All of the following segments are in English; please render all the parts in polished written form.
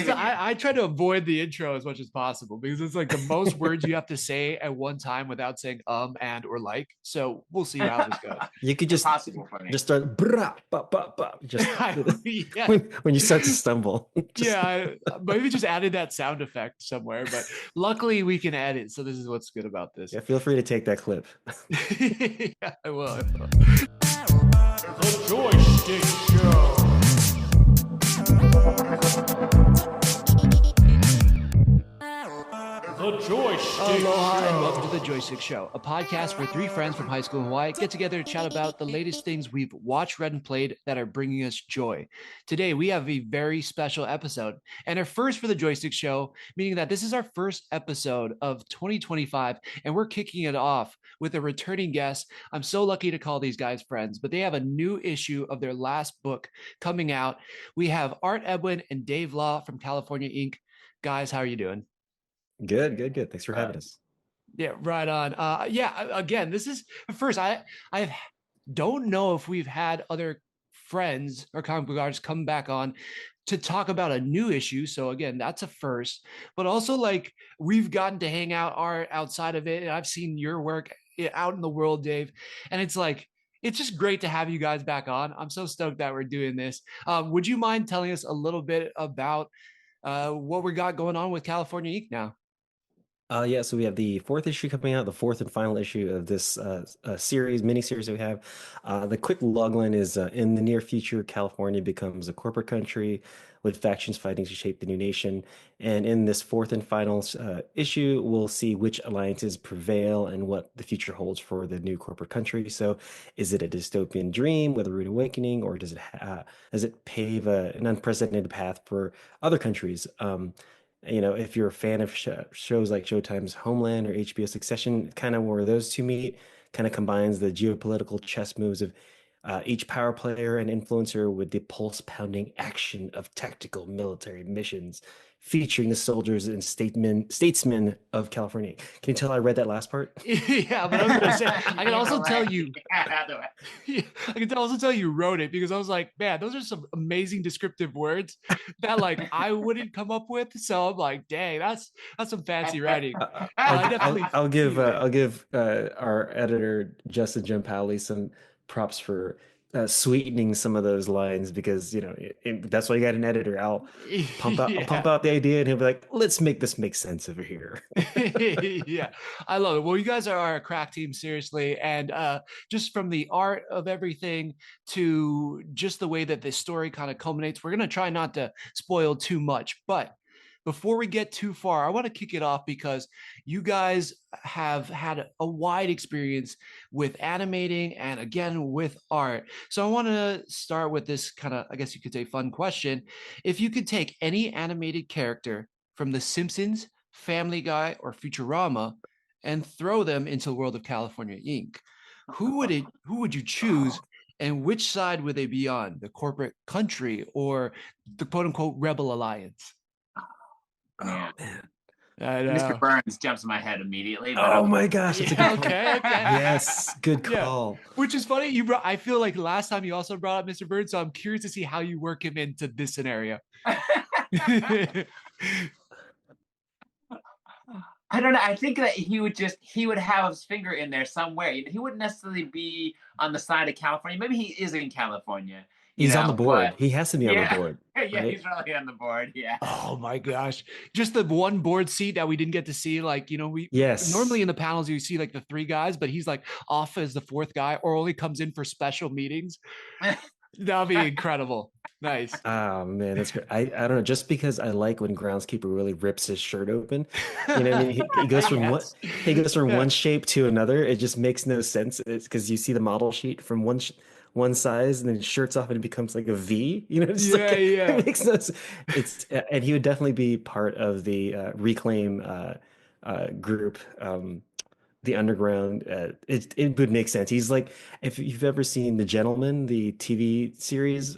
just I try to avoid the intro as much as possible because it's like the most words you have to say at one time without saying and or like. So we'll see how this goes. You could just start brah, bah, bah, bah, just Yeah. when you start to stumble. Yeah, maybe just added that sound effect somewhere, but luckily we can edit. So this is what's good about this. Yeah, feel free to take that clip. Yeah, I will. The JoySchtick Show. The JoySchtick Aloha Show. And welcome to the JoySchtick Show, a podcast where three friends from high school in Hawaii get together to chat about the latest things we've watched, read, and played that are bringing us joy. Today, we have a very special episode and our first for the JoySchtick Show, meaning that this is our first episode of 2025, and we're kicking it off with a returning guest. I'm so lucky to call these guys friends, but they have a new issue of their last book coming out. We have Art Ebuen and Dave Law from California Inc. Guys, how are you doing? Good. Thanks for having us. Yeah, right on. Again, this is first. I don't know if we've had other friends or comic book artists come back on to talk about a new issue. So again, that's a first. But also, like, we've gotten to hang out outside of it, and I've seen your work out in the world, Dave. And it's like, it's just great to have you guys back on. I'm so stoked that we're doing this. Would you mind telling us a little bit about what we got going on with California Inc. now? Yeah, so we have the fourth issue coming out, the fourth and final issue of this mini-series that we have. The quick logline is, in the near future, California becomes a corporate country with factions fighting to shape the new nation. And in this fourth and final issue, we'll see which alliances prevail and what the future holds for the new corporate country. So is it a dystopian dream with a rude awakening, or does it pave an unprecedented path for other countries? If you're a fan of shows like Showtime's Homeland or HBO Succession, kind of where those two meet, kind of combines the geopolitical chess moves of each power player and influencer with the pulse-pounding action of tactical military missions featuring the soldiers and statesmen of California. Can you tell I read that last part? Yeah, but I was going to say, I can also tell you, I can also tell you wrote it, because I was like, man, those are some amazing descriptive words that like I wouldn't come up with. So I'm like, dang, that's some fancy writing. I'll give our editor Justin Giampaoli some props for sweetening some of those lines, because that's why you got an editor. I'll pump out the idea and he'll be like, let's make this make sense over here. Yeah, I love it. Well, you guys are a crack team, seriously. And just from the art of everything to just the way that this story kind of culminates, we're going to try not to spoil too much, but before we get too far, I want to kick it off because you guys have had a wide experience with animating and, again, with art. So I want to start with this kind of, I guess you could say, fun question. If you could take any animated character from The Simpsons, Family Guy, or Futurama and throw them into the world of California Inc., who would you choose? And which side would they be on, the corporate country or the quote unquote rebel alliance? Oh, man. Mr. Burns jumps in my head immediately. But my gosh. Okay. Yes. Good call. Yeah. Which is funny. I feel like last time you also brought up Mr. Burns, so I'm curious to see how you work him into this scenario. I don't know. I think that he would have his finger in there somewhere. He wouldn't necessarily be on the side of California. Maybe he is in California. He's on the board. He has to be on the board. Yeah, right? He's really on the board. Yeah. Oh my gosh. Just the one board seat that we didn't get to see. Like, normally in the panels you see like the three guys, but he's like off as the fourth guy or only comes in for special meetings. That would be incredible. Nice. Oh man, that's great. I don't know, just because I like when Groundskeeper really rips his shirt open. He goes from one shape to another. It just makes no sense. It's because you see the model sheet from one size and then shirts off and it becomes like a V. It makes no sense. And he would definitely be part of the Reclaim group. The underground, it would make sense. He's like, if you've ever seen The Gentleman, the TV series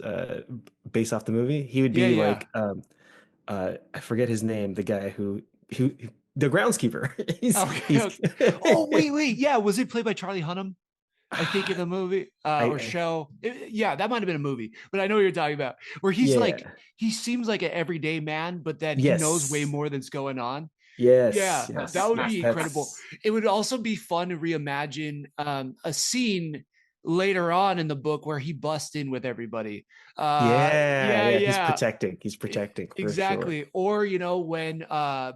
based off the movie, he would be I forget his name, the guy who the groundskeeper. Oh, wait. Yeah. Was it played by Charlie Hunnam? I think, in the movie or I show. Yeah, that might have been a movie, but I know what you're talking about. Where he's like, yeah. he seems like an everyday man, but then he knows way Yes. more than's going on. Yes. Yeah, that Yes. would Yes. be incredible. That's It would also be fun to reimagine a scene later on in the book where he busts in with everybody. yeah. Yeah, Yeah. yeah. He's protecting for sure. Exactly. Or, when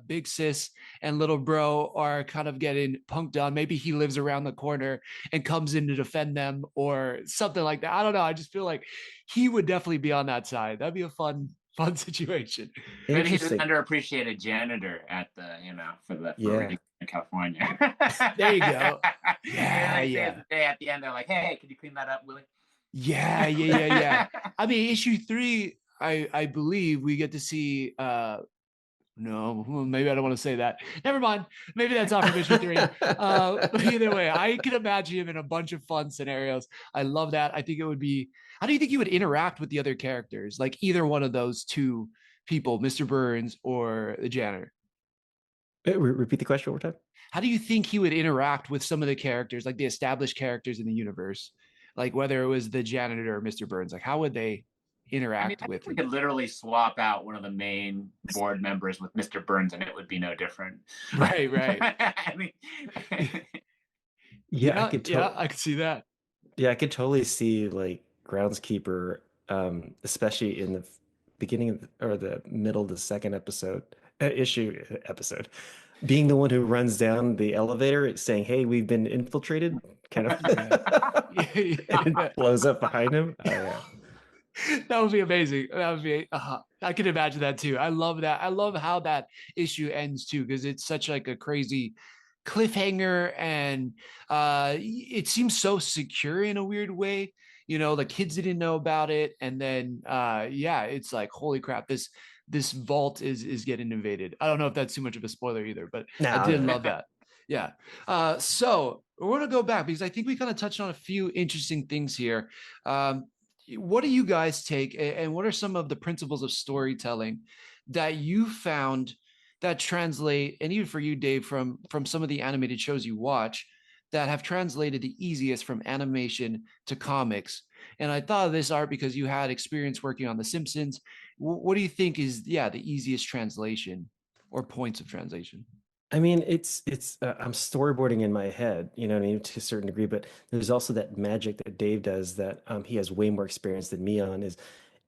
Big Sis and Little Bro are kind of getting punked on, maybe he lives around the corner and comes in to defend them or something like that. I don't know. I just feel like he would definitely be on that side. That'd be a fun situation. Maybe he's an Interesting. underappreciated janitor at the, for Yeah. in California. There you go. Yeah, Yeah, they say yeah. at the day at the end, they're like, "Hey, can you clean that up, Willie?" Yeah, yeah, yeah, yeah. I mean, issue 3, I believe we get to see no, maybe I don't want to say that. Never mind. Maybe that's not from issue 3. But either way, I can imagine him in a bunch of fun scenarios. I love that. I think it would be, how do you think you would interact with the other characters? Like either one of those two people, Mr. Burns or the janitor? Repeat the question one more time. How do you think he would interact with some of the characters, like the established characters in the universe? Like whether it was the janitor or Mr. Burns, like how would they I mean, interact I think with we him? could literally swap out one of the main board members with Mr. Burns, and it would be no different. Right, right. I mean, Yeah, Yeah, yeah, I could see that. yeah, I could totally see like groundskeeper, especially in the beginning of or the middle of the second episode, being the one who runs down the elevator saying, "Hey, we've been infiltrated," kind of, Yeah. and Yeah. it blows up behind him. Oh yeah. That would be amazing. That would be I can imagine that too. I love that. I love how that issue ends too, because it's such like a crazy cliffhanger, and it seems so secure in a weird way. The kids didn't know about it, and then yeah, it's like, holy crap, this vault is getting invaded. I don't know if that's too much of a spoiler either, but I No, did no. love that. Yeah. So we're gonna go back because I think we kind of touched on a few interesting things here. What do you guys take, and what are some of the principles of storytelling that you found that translate, and even for you, Dave, from some of the animated shows you watch, that have translated the easiest from animation to comics? And I thought of this, Art, because you had experience working on The Simpsons. What do you think is, yeah, the easiest translation or points of translation? I mean, it's I'm storyboarding in my head, you know what I mean, to a certain degree, but there's also that magic that Dave does that he has way more experience than me on is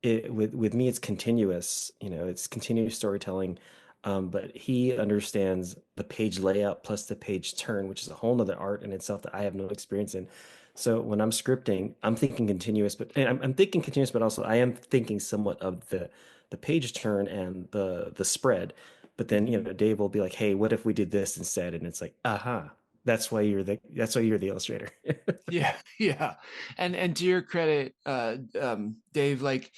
with me it's continuous, it's continuous storytelling. But he understands the page layout plus the page turn, which is a whole nother art in itself that I have no experience in. So when I'm scripting, I'm thinking continuous, but and I'm thinking continuous, but also I am thinking somewhat of the page turn and the spread. But then, Dave will be like, "Hey, what if we did this instead?" And it's like, "Aha, that's why you're the illustrator." Yeah, yeah. And to your credit, Dave, like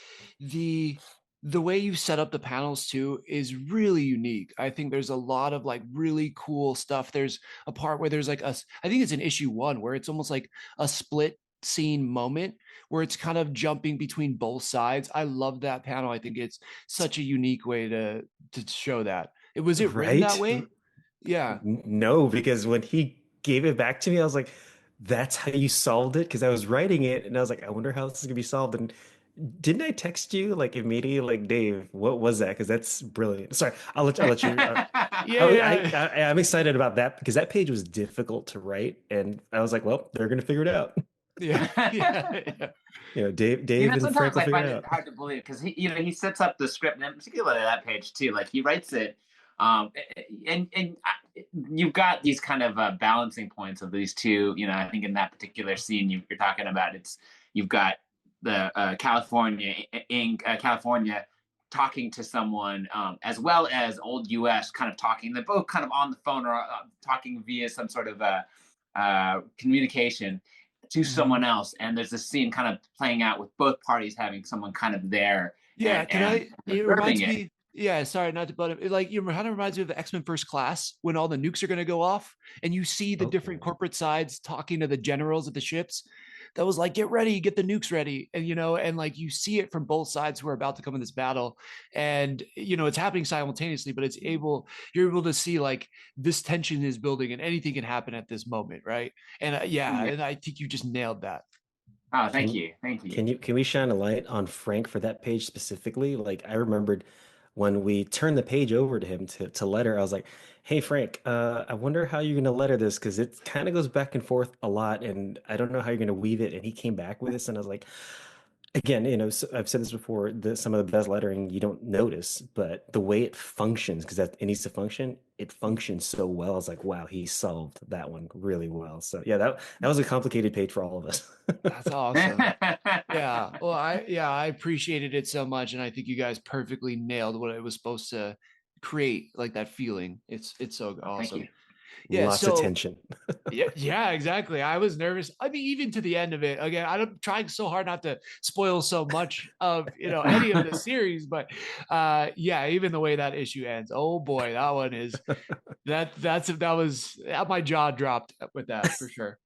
the way you set up the panels too is really unique. I think there's a lot of like really cool stuff. There's a part where there's like I think it's in issue 1 where it's almost like a split scene moment where it's kind of jumping between both sides. I love that panel. I think it's such a unique way to show that. Was it written that Right? way? Yeah. No, because when he gave it back to me, I was like, "That's how you solved it?" Because I was writing it, and I was like, "I wonder how this is gonna be solved." And didn't I text you like immediately, like, "Dave, what was that?" Because that's brilliant. Sorry, I'll let you. Yeah, yeah. I'm excited about that because that page was difficult to write, and I was like, "Well, they're gonna figure it out." Yeah. Yeah. Yeah. Dave and Frank Sometimes will I figure find it it out. hard to believe because he sets up the script, and particularly that page too. Like he writes it, and you've got these kind of balancing points of these two. I think in that particular scene you're talking about, you've got the California talking to someone, as well as old US kind of talking. They're both kind of on the phone or talking via some sort of communication to someone Mhm. else, and there's this scene kind of playing out with both parties having someone kind of there Yeah, and can I? It observing reminds it. me. Yeah, sorry, not to butt it. Like you kind of reminds me of the X-Men First Class when all the nukes are going to go off, and you see the different Oh, corporate sides talking to the generals of the ships. that was like, get ready, get the nukes ready. And, and like you see it from both sides who are about to come in this battle. And, it's happening simultaneously, but you're able to see like this tension is building and anything can happen at this moment. Right. And and I think you just nailed that. Oh, thank you. Can we shine a light on Frank for that page specifically? Like I remembered when we turned the page over to him to letter, I was like, "Hey Frank, I wonder how you're gonna letter this because it kind of goes back and forth a lot, and I don't know how you're gonna weave it." And he came back with this, and I was like, again, I've said this before, some of the best lettering you don't notice, but the way it functions, because it needs to function, it functions so well. I was like, wow, he solved that one really well. So yeah, that was a complicated page for all of us. That's awesome. Yeah. Well, I appreciated it so much. And I think you guys perfectly nailed what it was supposed to create, like that feeling. It's so awesome. Yeah. Lots of tension. yeah, exactly. I was nervous. I mean, even to the end of it. Again, I'm trying so hard not to spoil so much of any of the series, but even the way that issue ends. Oh boy, that one is that was my jaw dropped with that for sure.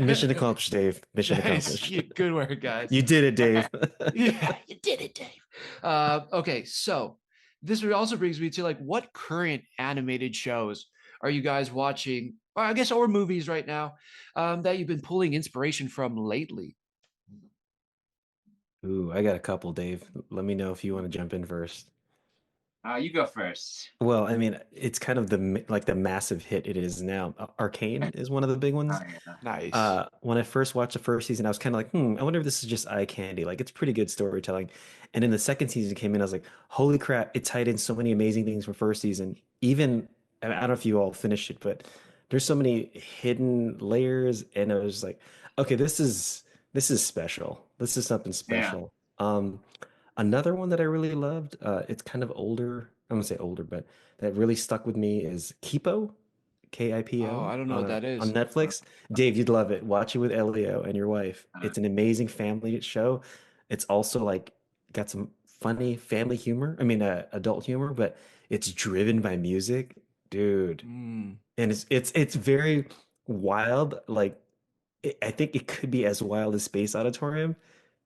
Mission accomplished, Dave. Mission accomplished. Good work, guys. You did it, Dave. Yeah, you did it, Dave. Okay, so this also brings me to like, what current animated shows are you guys watching, or I guess, or movies right now, that you've been pulling inspiration from lately? Ooh, I got a couple, Dave. Let me know if you want to jump in first. You go first. Well, I mean, it's kind of the massive hit it is now. Arcane is one of the big ones. Oh, yeah. Nice. When I first watched the first season, I was kind of like, I wonder if this is just eye candy. Like, it's pretty good storytelling. And then the second season came in, I was like, holy crap, it tied in so many amazing things from first season. Even, I don't know if you all finished it, but there's so many hidden layers. And I was like, okay, this is special. This is something special. Another one that I really loved, it's kind of older. I'm gonna say older, but that really stuck with me is Kipo, Kipo. Oh, I don't know what that is. On Netflix. Dave, you'd love it. Watch it with Elio and your wife. It's an amazing family show. It's also like got some funny family humor. I mean, adult humor, but it's driven by music, dude. And it's very wild. Like I think it could be as wild as Space Auditorium.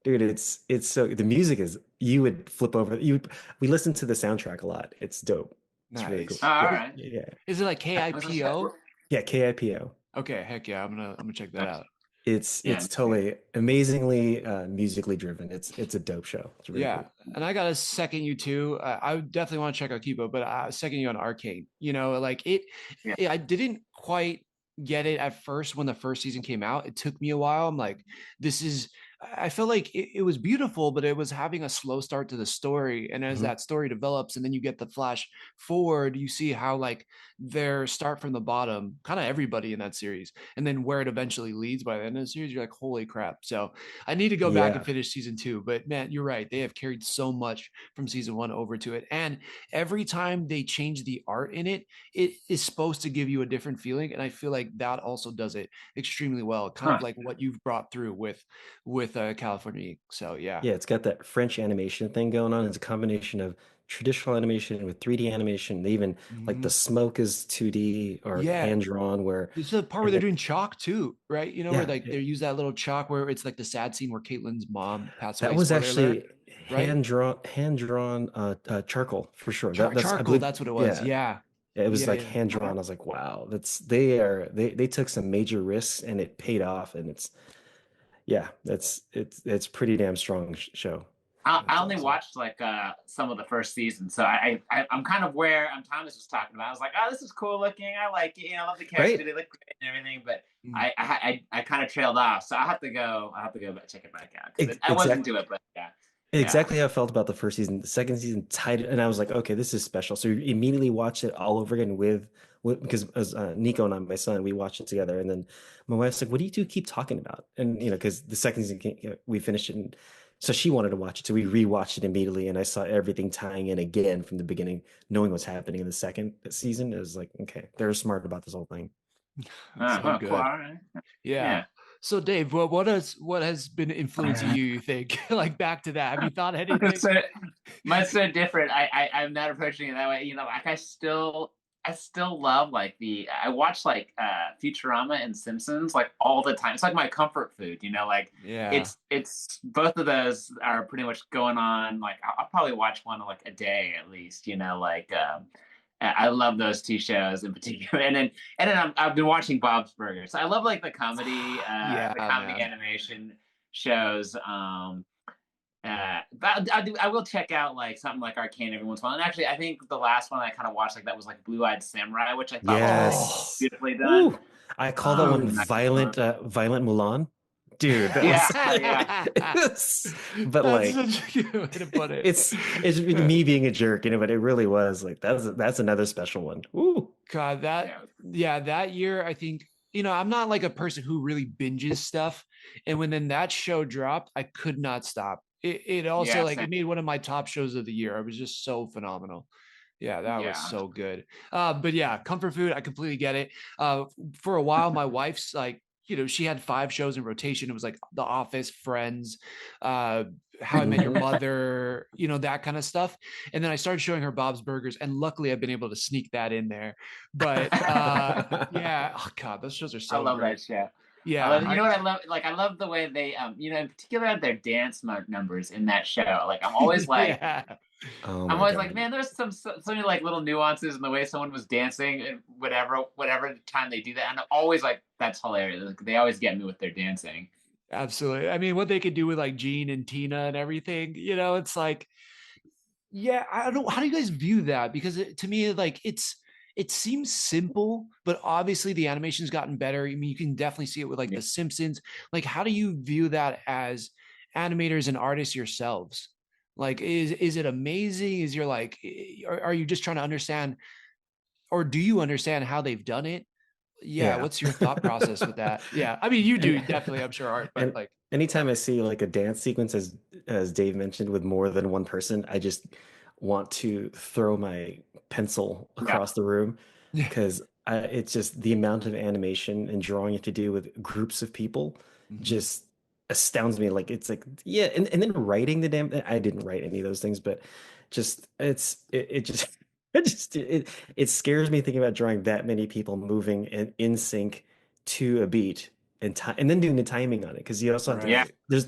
Dude, it's so the music is you would flip over. We listen to the soundtrack a lot. It's dope. It's nice. Really cool. All right. Yeah. Is it like Kipo? Yeah, Kipo. Okay, heck yeah, I'm gonna check that out. It's totally amazingly musically driven. It's a dope show. It's really cool. And I gotta second you too. I definitely want to check out Kipo, but I second you on Arcane. Like I didn't quite get it at first when the first season came out. It took me a while. I'm like, I felt like it was beautiful, but it was having a slow start to the story. And as that story develops and then you get the flash forward, you see how like their start from the bottom, kind of everybody in that series, and then where it eventually leads by the end of the series, you're like, holy crap. So I need to go back and finish season 2. But man, you're right. They have carried so much from season 1 over to it. And every time they change the art in it, it is supposed to give you a different feeling. And I feel like that also does it extremely well, kind of like what you've brought through with California. So yeah, it's got that French animation thing going on. It's a combination of traditional animation with 3D animation. They even like the smoke is 2D or hand drawn. Where it's the part where they're doing chalk too, right? Where like they use that little chalk where it's like the sad scene where Caitlin's mom passed away. That was actually hand drawn charcoal for sure. Charcoal. That's what it was. Yeah. It was like hand drawn. I was like, wow, they took some major risks and it paid off. And it's pretty damn strong show. I only watched like some of the first season, so I'm kind of where Thomas was talking about. I was like, oh, this is cool looking. I like it. I love the characters. They look great and everything. But I kind of trailed off, so I have to go back, check it back out. I wasn't into it, but yeah. Exactly how I felt about the first season. The second season tied it, and I was like, okay, this is special. So you immediately watched it all over again with because as Nico and I, my son, we watched it together, and then my wife's like, "What do you two keep talking about?" And because the second season we finished it, and so she wanted to watch it, so we rewatched it immediately, and I saw everything tying in again from the beginning, knowing what's happening in the second season. It was like, okay, they're smart about this whole thing. So good. Yeah. So Dave, what has been influencing you think? Like back to that. Have you thought anything? Mine's so different. I'm not approaching it that way. Like I still love like I watch like Futurama and Simpsons like all the time. It's like my comfort food, you know, like Yeah. it's both of those are pretty much going on. Like I'll probably watch one like a day at least, you know, like I love those two shows in particular. And then I've been watching Bob's Burgers. So I love like Yeah, the comedy man. animation shows. But I will check out like something like Arcane every once in a while. And actually, I think the last one I kind of watched like that was like Blue Eyed Samurai, which I thought was really Yes. beautifully done. Ooh, I call that one Nice. Violent Mulan. Dude, that Yeah, was but That's like such a good way to put it. it's me being a jerk, you know, but it really was like that's another special one. Ooh. God, that year, I think, I'm not like a person who really binges stuff. And when then that show dropped, I could not stop. It also Yeah, like same. it made one of my top shows of the year. It was just so phenomenal. Yeah, that was Yeah. so good. But yeah, comfort food, I completely get it. For a while, my wife's like, she had 5 shows in rotation. It was like The Office, Friends, How I Met Your Mother, that kind of stuff. And then I started showing her Bob's Burgers, and luckily I've been able to sneak that in there. But yeah, oh God, those shows are so I love great. that show. Yeah, You know what I love? Like I love the way they, in particular their dance numbers in that show. Like I'm always like, yeah. Oh I'm my always God. like, man, there's so many like little nuances in the way someone was dancing and whatever time they do that. And I'm always like, that's hilarious. Like, they always get me with their dancing. Absolutely. I mean, what they could do with like Gene and Tina and everything, it's like, yeah, I don't know. How do you guys view that? Because to me, like it seems simple, but obviously the animation's gotten better. I mean, you can definitely see it with like The Simpsons. Like, how do you view that as animators and artists yourselves? Like, is it amazing? Is you're like, are you just trying to understand, or do you understand how they've done it? Yeah. What's your thought process with that? Yeah. I mean, you do And definitely, I'm sure, Art, but and like, anytime I see like a dance sequence as Dave mentioned with more than one person, I just want to throw my pencil Yeah. across the room yeah. because it's just the amount of animation and drawing you have to do with groups of people just astounds me. Like it's like, yeah, and then writing the damn I didn't write any of those things, but just it just it scares me thinking about drawing that many people moving in sync to a beat and time and then doing the timing on it because you also have to Yeah. Right. there's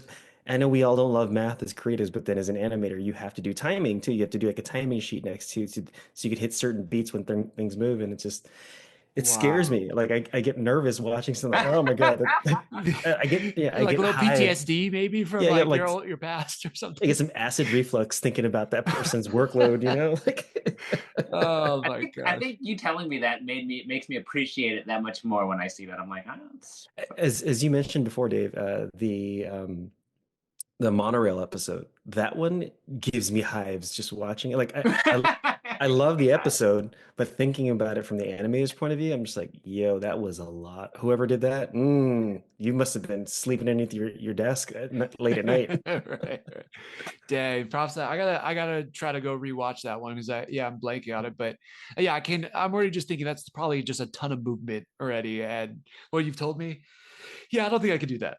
I know we all don't love math as creatives, but then as an animator, you have to do timing too. You have to do like a timing sheet next to so you could hit certain beats when things move, and it scares Wow. me. Like I get nervous watching something. Like, oh my God, I Like get a little high. PTSD maybe from Yeah, like like your past or I something. get some acid reflux thinking about that person's workload. You know, like Oh my I gosh. think you telling me that makes me appreciate it that much more when I see that. I'm like, as you mentioned before, Dave, the monorail episode, that one gives me hives just watching it. Like I love the episode, but thinking about it from the animator's point of view, I'm just like, yo, that was a lot. Whoever did that, you must have been sleeping underneath your desk late at night. Right. Dang, props to that. I gotta try to go rewatch that one because I'm blanking on it. But yeah, I'm already just thinking that's probably just a ton of movement already. And what you've told me, yeah, I don't think I could do that.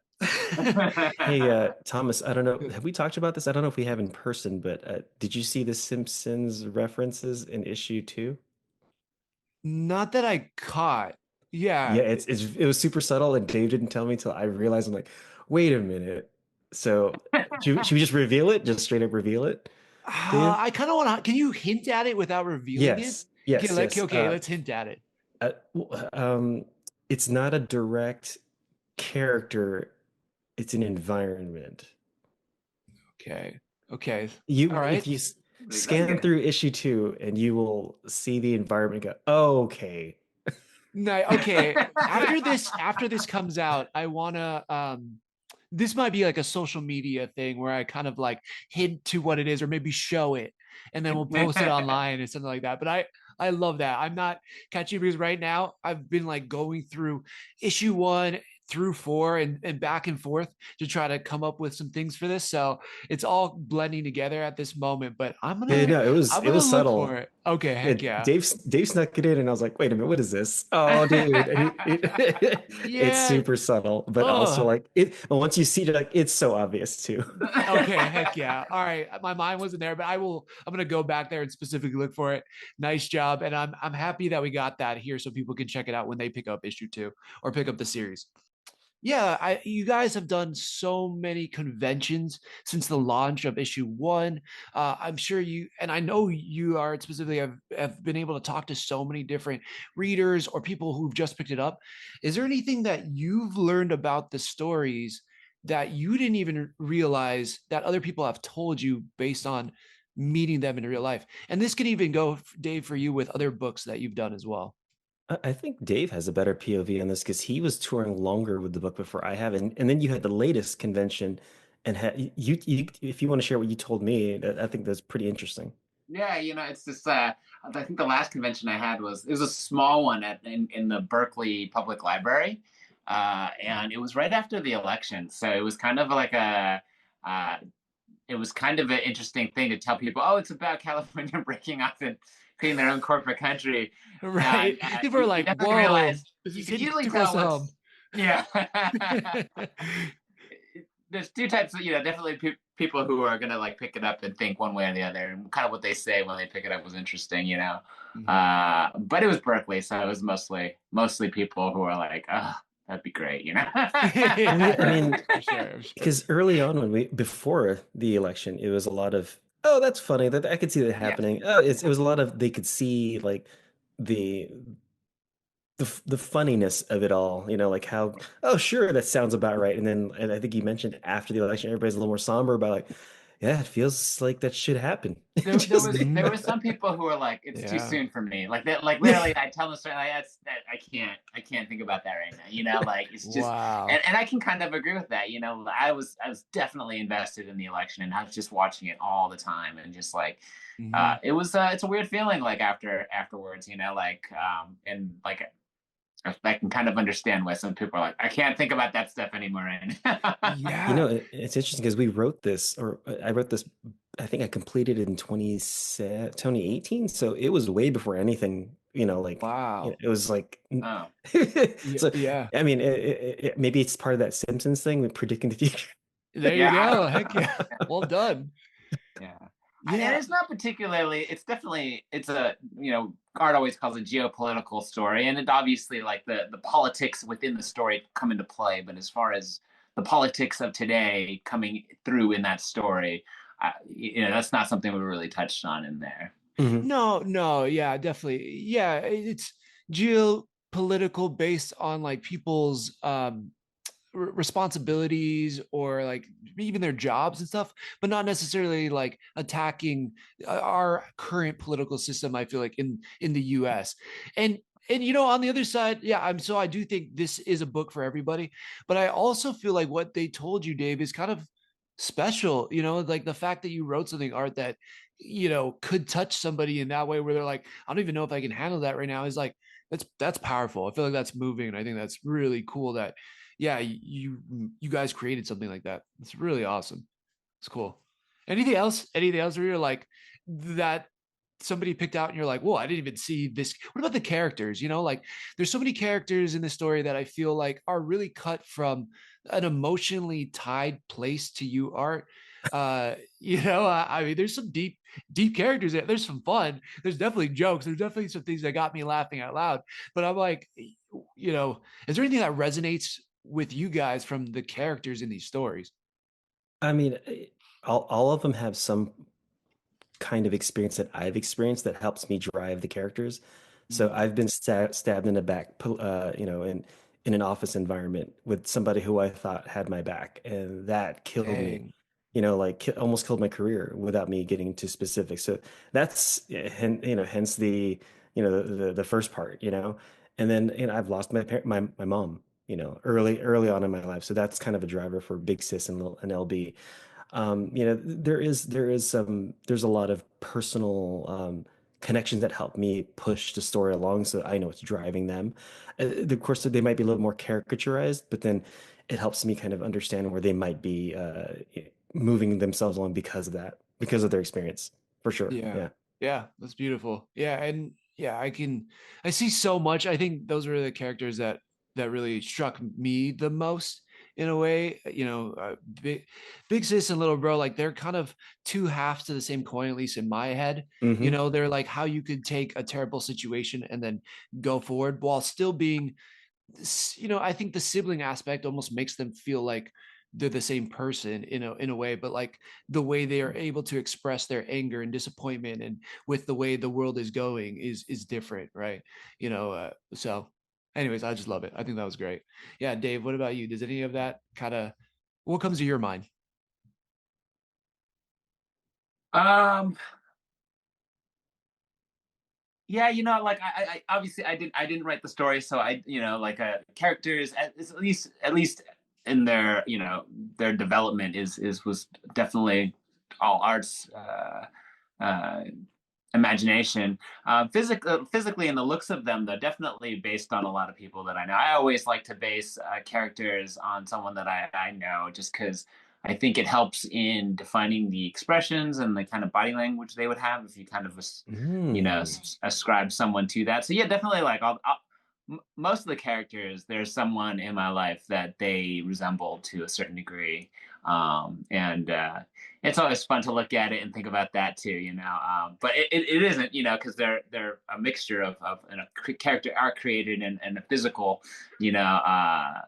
Hey, Thomas, I don't know. Have we talked about this? I don't know if we have in person, but did you see the Simpsons references in issue 2? Not that I caught. Yeah. Yeah, it was super subtle, and Dave didn't tell me until I realized. I'm like, wait a minute. So should we just reveal it? Just straight up reveal it, Dave? I kind of want to. Can you hint at it without revealing it? Yes, yes, yes. Okay, let's hint at it. Uh, it's not a direct character. It's an environment. Okay. Okay. You, All if right. you scan through issue 2, and you will see the environment. And go, oh, okay. No, okay. After this comes out, I wanna this might be like a social media thing where I kind of like hint to what it is or maybe show it and then we'll post it online or something like that. But I love that. I'm not catching because right now I've been like going through issue 1 through 4 and back and forth to try to come up with some things for this. So it's all blending together at this moment, but Yeah, no, it was look subtle. for it. Okay, Yeah, heck yeah. Dave snuck it in, and I was like, "Wait a minute, what is this?" Oh, dude, it's Yeah. super subtle, but also Oh, like it. But once you see it, like it's so obvious too. okay, heck yeah. All right. My mind wasn't there, but I'm gonna go back there and specifically look for it. Nice job. And I'm happy that we got that here so people can check it out when they pick up issue 2 or pick up the series. Yeah, you guys have done so many conventions since the launch of issue 1. I'm sure you, and I know you are specifically have been able to talk to so many different readers or people who've just picked it up. Is there anything that you've learned about the stories that you didn't even realize that other people have told you based on meeting them in real life? And this can even go, Dave, for you with other books that you've done as well. I think Dave has a better POV on this because he was touring longer with the book before I have, and then you had the latest convention, and if you want to share what you told me, I think that's pretty interesting. Yeah, it's just I think the last convention I had was a small one in the Berkeley Public Library, and it was right after the election, so it was kind of like uh, it was kind of an interesting thing to tell people, oh, it's about California breaking off and creating their own corporate country. Right. People are You like, definitely whoa, realize this you is can hitting easily too close tell to home. what's yeah. There's two types of definitely people who are gonna like pick it up and think one way or the other, and kind of what they say when they pick it up was interesting. Mhm. But it was Berkeley, so it was mostly people who are like, oh, that'd be great. Well, yeah, I Yeah, mean, for sure, for sure. because early on when we before the election, it was a lot of, oh, that's funny, that I could see that Yeah. happening. Oh, it was a lot of, they could see like the the funniness of it all, like how, oh, sure, that sounds about right. And I think you mentioned after the election, everybody's a little more somber about like, yeah, it feels like that should happen. There, there Just was Mhm. there was some people who were like, it's too Yeah. soon for me. Like that, like literally, I tell them straight, like I can't think about that right now. Like it's just, Wow. and I can kind of agree with that. I was definitely invested in the election, and I was just watching it all the time, and just like, Mhm. it's a weird feeling like afterwards, like, and like I can kind of understand why some people are like, I can't think about that stuff anymore. And Yeah. It's interesting because we wrote this, or I wrote this, I think I completed it in 2018. So it was way before anything, like, Wow. it was like, oh Yeah. so, Yeah. I mean, maybe it's part of that Simpsons thing with predicting the future. There you yeah, I go. don't Heck know. yeah. Well done. Yeah. And Yeah. it's not particularly, it's definitely, it's a, Art always calls it geopolitical story. And it obviously, like, the politics within the story come into play. But as far as the politics of today coming through in that story, that's not something we really touched on in there. Mhm. No, no, yeah, definitely. Yeah, it's geopolitical based on like people's responsibilities or like even their jobs and stuff, but not necessarily like attacking our current political system. I feel like in the U.S. and on the other side, yeah, I do think this is a book for everybody, but I also feel like what they told you, Dave, is kind of special. Like the fact that you wrote something, Art, that could touch somebody in that way where they're like, I don't even know if I can handle that right now, is like that's powerful. I feel like that's moving, and I think that's really cool that yeah, you guys created something like that. It's really awesome. It's cool. Anything else? Anything else where you're like that somebody picked out and you're like, whoa, I didn't even see this. What about the characters? Like there's so many characters in the story that I feel like are really cut from an emotionally tied place to you, Art. I mean, there's some deep characters there. There's some fun. There's definitely jokes. There's definitely some things that got me laughing out loud. But I'm like, is there anything that resonates with you guys from the characters in these stories? I mean, all of them have some kind of experience that I've experienced that helps me drive the characters. So Mm, I've been stabbed in the back, in an office environment with somebody who I thought had my back, and that killed me. dang. Like almost killed my career without me getting too specific. So that's, hence the first part, and then I've lost my mom, early on in my life. So that's kind of a driver for Big Sis and LB. There's a lot of personal connections that help me push the story along, so I know it's driving them. Of course, they might be a little more caricaturized, but then it helps me kind of understand where they might be moving themselves along because of that, because of their experience, for sure. Yeah. Yeah. Yeah, that's beautiful. Yeah, and yeah, I see so much. I think those were the characters that really struck me the most in a way. Big sis and little bro, like they're kind of two halves to the same coin, at least in my head. Hmm. They're like how you could take a terrible situation and then go forward while still being, I think the sibling aspect almost makes them feel like they're the same person in a way, but like the way they are able to express their anger and disappointment and with the way the world is going is different, right? So anyways, I just love it. I think that was great. Yeah, Dave, what about you? Does any of that kind of, what comes to your mind? Um, yeah, like I obviously I didn't write the story, so I like characters at least in their their development was definitely all arts uh imagination. Physically in the looks of them, though, definitely based on a lot of people that I know. I always like to base characters on someone that I know, just because I think it helps in defining the expressions and the kind of body language they would have if you kind of, Mm. ascribe someone to that. So yeah, definitely like most of the characters, there's someone in my life that they resemble to a certain degree. And it's always fun to look at it and think about that too, but it isn't, because they're a mixture of a character arc created and a physical, you know uh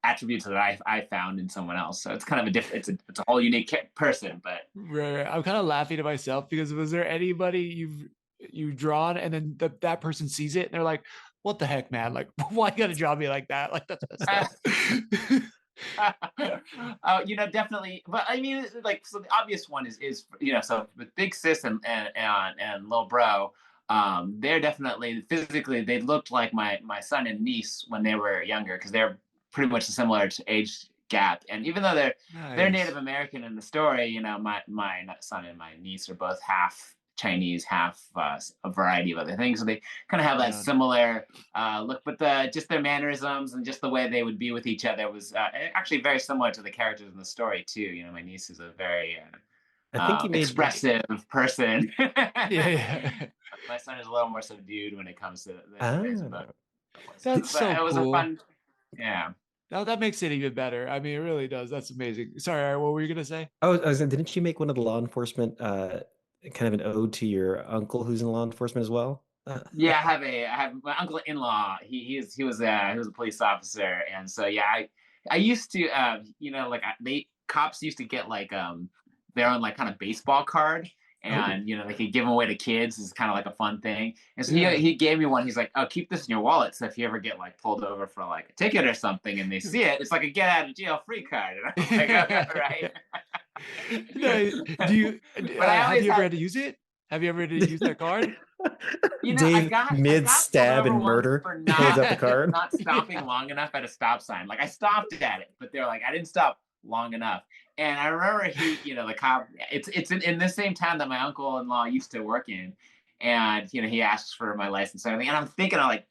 attributes that I found in someone else. So it's kind of a different, it's a whole unique person. But Right. I'm kind of laughing to myself because was there anybody you've drawn and then that person sees it and they're like, what the heck, man? Like, why you gotta draw me like that? Like that's messed up. definitely. But I mean, like, so the obvious one is so with Big Sis and Lil Bro, they're definitely physically they looked like my son and niece when they were younger, because they're pretty much a similar age gap. And even though they're Native Nice. American in the story, my son and my niece are both half Chinese, half a variety of other things. So they kind of have Right that on. similar look, but just their mannerisms and just the way they would be with each other was actually very similar to the characters in the story too. My niece is a very I think you made. expressive person. Yeah, yeah. My son is a little more subdued when it comes to the ways of both. Ah. So, That's but so it was a cool. fun, yeah. Now that makes it even better. I mean, it really does. That's amazing. Sorry, Art, what were you gonna say? Oh, didn't you make one of the law enforcement kind of an ode to your uncle who's in law enforcement as well? Yeah, I have my uncle-in-law. He was a police officer, and so yeah, I used to like they cops used to get like their own like kind of baseball card, Oh, and they could give them away to kids. It's kind of like a fun thing. And so he Yeah. he gave me one. He's like, "Oh, keep this in your wallet. So if you ever get like pulled over for like a ticket or something, and they see it, it's like a get out of jail free card." And I was like, "Oh, all right." No, do you But I have always you ever had, had to use it? Have you ever had to use that card? I Dave got I mid got pulled stab over and once murder for holds not up the card. not stopping long enough at a stop sign. Like I stopped at it, but they're like, I didn't stop long enough. And I remember the cop. It's in the same town that my uncle-in-law used to work in, and he asks for my license and everything. And I'm thinking, I'm like,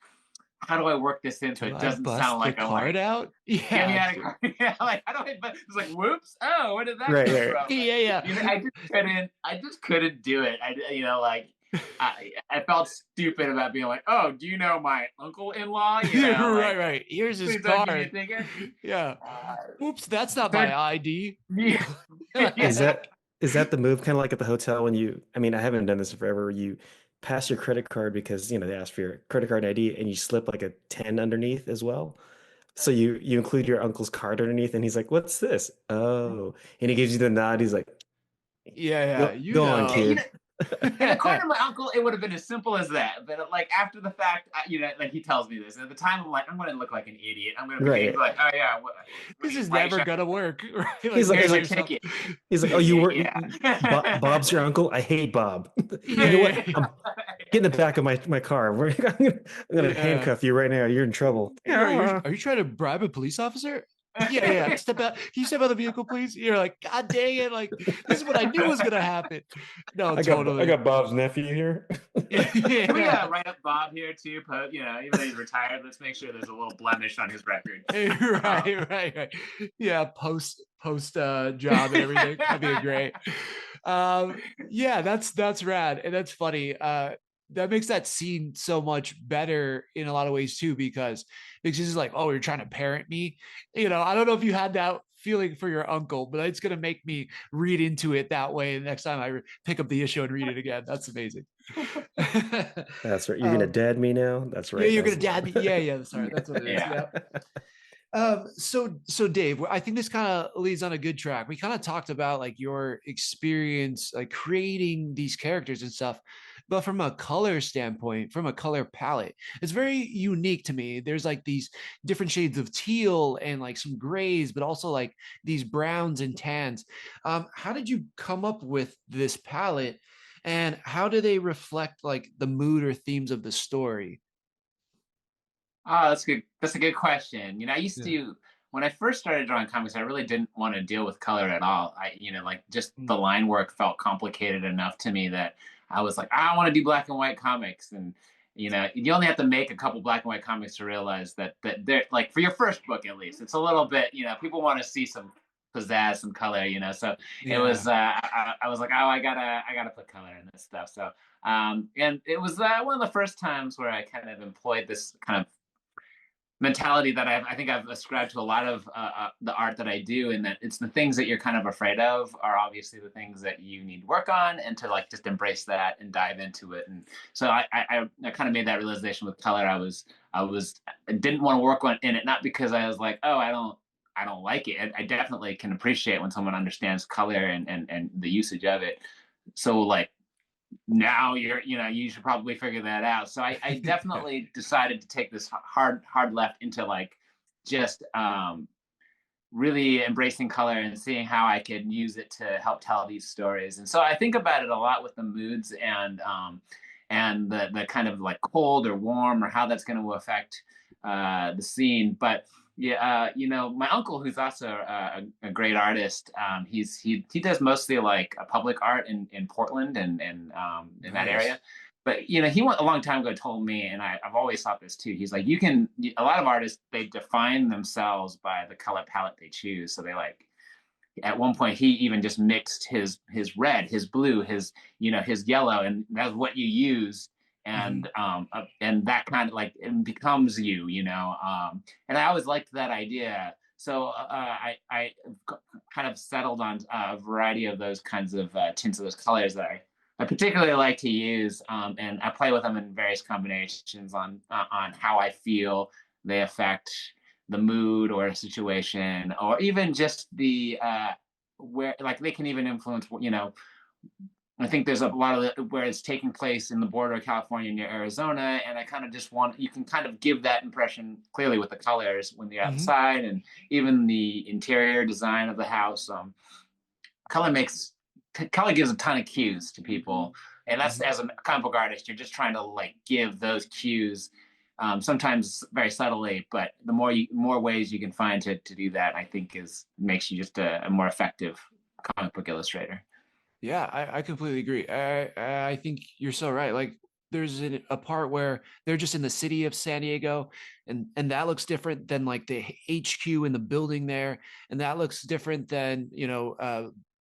how do I work this in so Do it I doesn't sound bust the like I'm like, card out? get me Yeah. out of car. Yeah, like how do I? But it's like, whoops. Oh, where did that Right, come right. from? Yeah, yeah. I just couldn't do it. I felt stupid about being like, oh, do you know my uncle-in-law? Right, Like, right. Here's his please don't give me a card. ticket. Yeah. Uh, Oops, that's not my third, ID. yeah, Is yeah. that the move kind of like at the hotel when I mean, I haven't done this forever. You pass your credit card because, they ask for your credit card ID and you slip like a 10 underneath as well. So you include your uncle's card underneath and he's like, "What's this?" Oh, and he gives you the nod. He's like, Yeah, yeah. Go on, Yeah, kid." and according to my uncle, it would have been as simple as that. But like after the fact, like he tells me this. And at the time, I'm like, I'm going to look like an idiot. I'm going to be Right. like, oh yeah, This is why you never showing gonna work. Right? Like He's like, look here's he's at your like, yourself. ticket. he's like, "Oh, you were Yeah. Bob's your uncle? I hate Bob." Yeah, You know what? yeah, I'm get in the back of my car. I'm gonna yeah. handcuff you right now. You're in trouble. Here, Yeah. are you trying to bribe a police officer? Yeah, yeah. Step out. Can you step out of the vehicle, please? You're like, God dang it! Like this is what I knew was gonna happen. No, I totally. got Bob's nephew here. We Yeah. gotta write up Bob here too. But even though he's retired, let's make sure there's a little blemish on his record. Right, right, right. Yeah, post job and everything. That'd be great. Yeah, that's rad. And that's funny. That makes that scene so much better in a lot of ways too, because this is like, oh, you're trying to parent me. I don't know if you had that feeling for your uncle, but it's going to make me read into it that way the next time I pick up the issue and read it again. That's amazing. That's right. You're gonna dad me now. That's Yeah, right. you're going to dad me. Yeah. Sorry. That's what it is. Yeah. So Dave, I think this kind of leads on a good track. We kind of talked about like your experience, like creating these characters and stuff, but from a color standpoint, from a color palette, it's very unique to me. There's like these different shades of teal and like some grays, but also like these browns and tans. How did you come up with this palette, and how do they reflect like the mood or themes of the story? Oh, that's good. That's a good question. I used Yeah. to, when I first started drawing comics, I really didn't want to deal with color at all. Like just the line work felt complicated enough to me that I was like, I want to do black and white comics. And, you only have to make a couple black and white comics to realize that they're like, for your first book, at least, it's a little bit, people want to see some pizzazz, some color, so it was, I was like, oh, I gotta put color in this stuff. So, and it was one of the first times where I kind of employed this kind of mentality that I think I've ascribed to a lot of the art that I do, and that it's the things that you're kind of afraid of are obviously the things that you need to work on, and to like just embrace that and dive into it. And so I kind of made that realization with color. I didn't want to work in it, not because I was like, oh, I don't like it. I definitely can appreciate when someone understands color and the usage of it. So like now you should probably figure that out. So I definitely decided to take this hard left into like just really embracing color and seeing how I could use it to help tell these stories. And so I think about it a lot with the moods and the kind of like cold or warm or how that's going to affect the scene. But yeah, my uncle, who's also a great artist, he does mostly like public art in Portland and in that area. But he went a long time ago, told me, and I've always thought this too. He's like, a lot of artists, they define themselves by the color palette they choose. So they like, at one point he even just mixed his red, his blue, his yellow, and that's what you use. And and that kind of like it becomes and I always liked that idea. So I kind of settled on a variety of those kinds of tints of those colors that I particularly like to use, and I play with them in various combinations on how I feel they affect the mood or a situation, or even just the where like they can even influence. I think there's a lot of where it's taking place in the border of California near Arizona, and I kind of just want you can kind of give that impression clearly with the colors when you're outside, and even the interior design of the house. Color gives a ton of cues to people, and that's as a comic book artist, you're just trying to like give those cues. Sometimes very subtly, but the more ways you can find to do that, I think makes you just a more effective comic book illustrator. Yeah, I completely agree. I think you're so right. Like there's a part where they're just in the city of San Diego, and that looks different than like the HQ in the building there, and that looks different than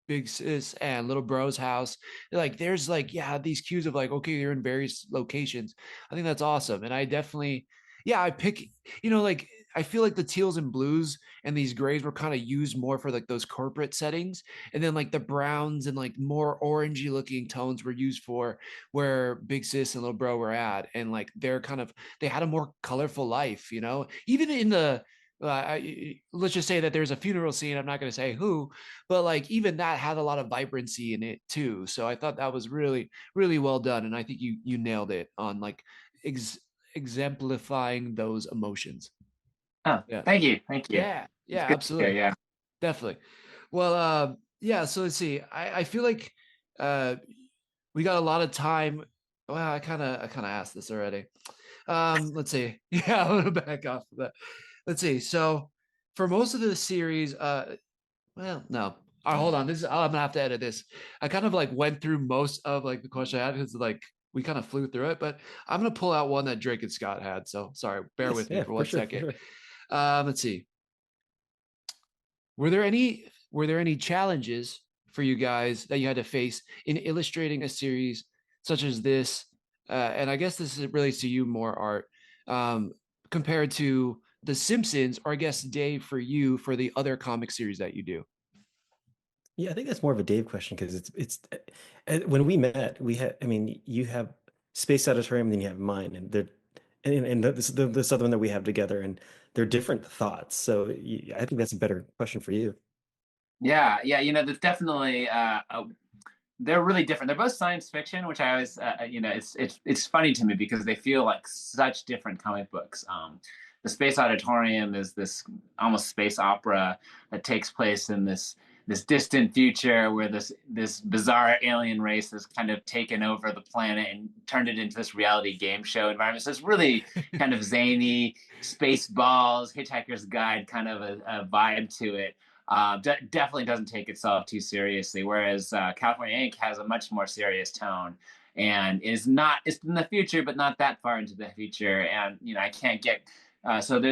Big Sis and Little Bro's house. Like there's like these cues of like, okay, you're in various locations. I think that's awesome, and I definitely I pick like I feel like the teals and blues and these grays were kind of used more for like those corporate settings, and then like the browns and like more orangey looking tones were used for where Big Sis and Little Bro were at, and like they had a more colorful life, even in the let's just say that there's a funeral scene. I'm not going to say who, but like even that had a lot of vibrancy in it too. So I thought that was really, really well done, and I think you nailed it on like exemplifying those emotions. Oh, Yeah. thank you. Yeah. It's Yeah, good to hear, absolutely. yeah. Definitely. Well, yeah, so let's see. I feel like uh we got a lot of time. Well, I kind of asked this already. Let's see. Yeah, I'm gonna back off of that. Let's see. So for most of the series, well, no. All right, hold on. I'm gonna have to edit this. I kind of like went through most of like the question I had because like we kind of flew through it, but I'm gonna pull out one that Drake and Scott had. So sorry, bear with me for 1 second. Sure. Let's see. Were there any challenges for you guys that you had to face in illustrating a series such as this? And I guess this relates to you more, Art, compared to The Simpsons, or I guess Dave, for you, for the other comic series that you do. Yeah, I think that's more of a Dave question because when we met, I mean, you have Space Auditorium, and then you have mine, and this other one that we have together, and they're different thoughts. So I think that's a better question for you. Yeah, there's definitely they're really different. They're both science fiction, which I always, it's funny to me because they feel like such different comic books. The Space Auditorium is this almost space opera that takes place in this distant future where this bizarre alien race has kind of taken over the planet and turned it into this reality game show environment. So it's really kind of zany, space balls, Hitchhiker's Guide kind of a vibe to it. Definitely doesn't take itself too seriously, whereas California Inc. has a much more serious tone and it's in the future, but not that far into the future. And, I can't get, so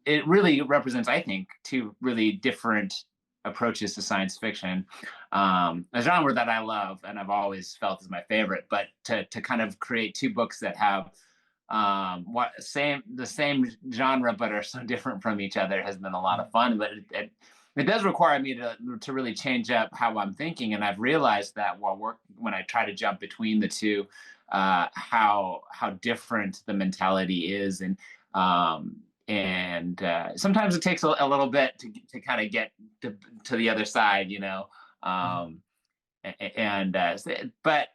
it really represents, I think, two really different approaches to science fiction, a genre that I love and I've always felt is my favorite, but to kind of create two books that have the same genre but are so different from each other has been a lot of fun. But it does require me to really change up how I'm thinking, and I've realized that when I try to jump between the two, how different the mentality is, and sometimes it takes a little bit to kind of get to the other side, but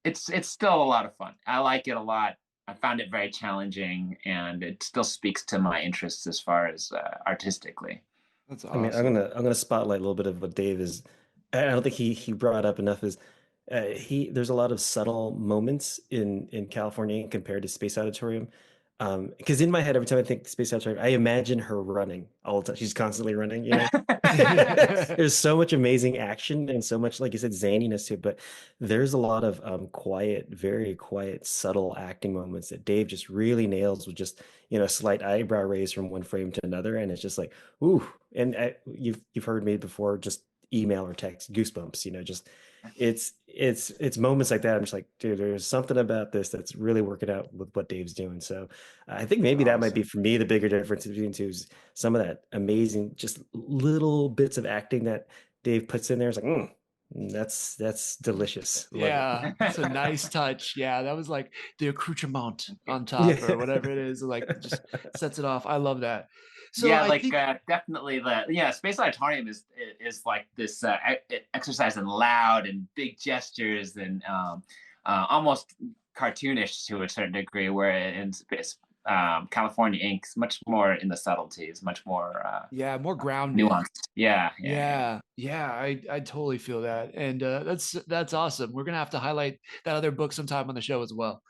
it's still a lot of fun. I like it a lot. I found it very challenging, and it still speaks to my interests as far as artistically. That's I mean, awesome. I'm gonna spotlight a little bit of what Dave is. I don't think he brought up enough is there's a lot of subtle moments in California compared to Space Auditorium. Because in my head, every time I think Space Auditorium, I imagine her running all the time. She's constantly running, you know. There's so much amazing action and so much, like you said, zaniness to it, but there's a lot of quiet, very quiet, subtle acting moments that Dave just really nails with just, a slight eyebrow raise from one frame to another, and it's just like, ooh. And you've heard me before, just email or text goosebumps, just it's moments like that. I'm just like, dude, there's something about this that's really working out with what Dave's doing. So I think maybe that might be for me the bigger difference between two is some of that amazing, just little bits of acting that Dave puts in there. It's like, that's delicious. Love Yeah, it's a nice touch. Yeah, that was like the accoutrement on top, it. or whatever it is, like just sets it off. I love that. So Yeah, I like think definitely Space Auditorium is like this exercise in loud and big gestures and almost cartoonish to a certain degree, where in Space California Inc.'s much more in the subtleties, much more more grounded. nuanced. Yeah. I totally feel that, and that's awesome. We're gonna have to highlight that other book sometime on the show as well.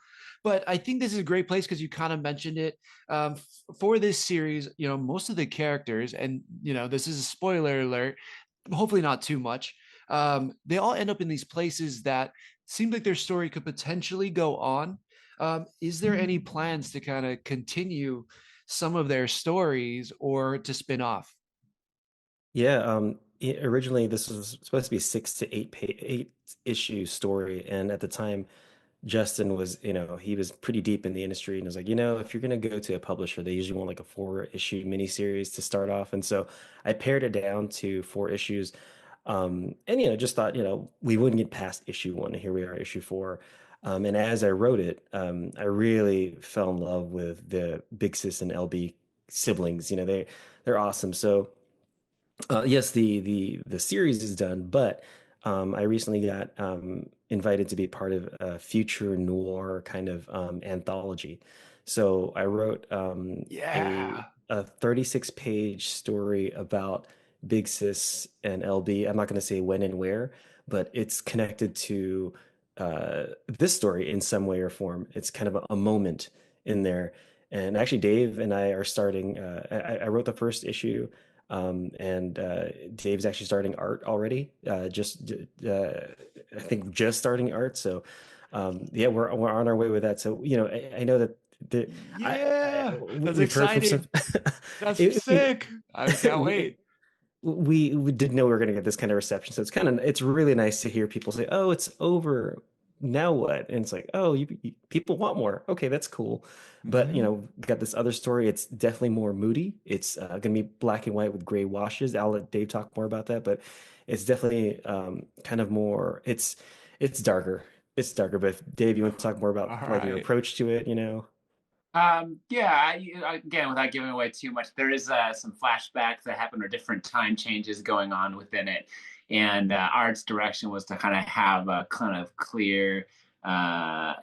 But I think this is a great place because you kind of mentioned it. For this series, most of the characters, and this is a spoiler alert, hopefully not too much. They all end up in these places that seem like their story could potentially go on. Is there any plans to kind of continue some of their stories or to spin off? Yeah, originally this was supposed to be 8 issue story, and at the time, Justin was, he was pretty deep in the industry and was like, if you're gonna go to a publisher, they usually want like a 4 issue miniseries to start off, and so I pared it down to 4 issues, and just thought, we wouldn't get past issue 1, and here we are, issue 4. And as I wrote it, I really fell in love with the Big Sis and LB siblings. They're awesome. So. Yes, the series is done, but I recently got invited to be part of a future noir kind of anthology. So I wrote Yeah. a 36-page story about Big Sis and LB. I'm not going to say when and where, but it's connected to this story in some way or form. It's kind of a moment in there. And actually, Dave and I are starting. I wrote the first issue, and Dave's actually starting art already. I think just starting art. So yeah, we're on our way with that. So I know that Yeah, that's we've heard from some. exciting. That's sick. I can't wait. we didn't know we were going to get this kind of reception. So it's really nice to hear people say, "Oh, it's over. Now what?" And it's like, "Oh, people want more. Okay, that's cool." But Mhm. got this other story. It's definitely more moody. It's going to be black and white with gray washes. I'll let Dave talk more about that, but it's definitely kind of more. It's darker. It's darker. But if, Dave, you want to talk more about All like your right. approach to it? Yeah, again, without giving away too much, there is some flashbacks that happen or different time changes going on within it. And Art's direction was to kind of have a kind of clear uh,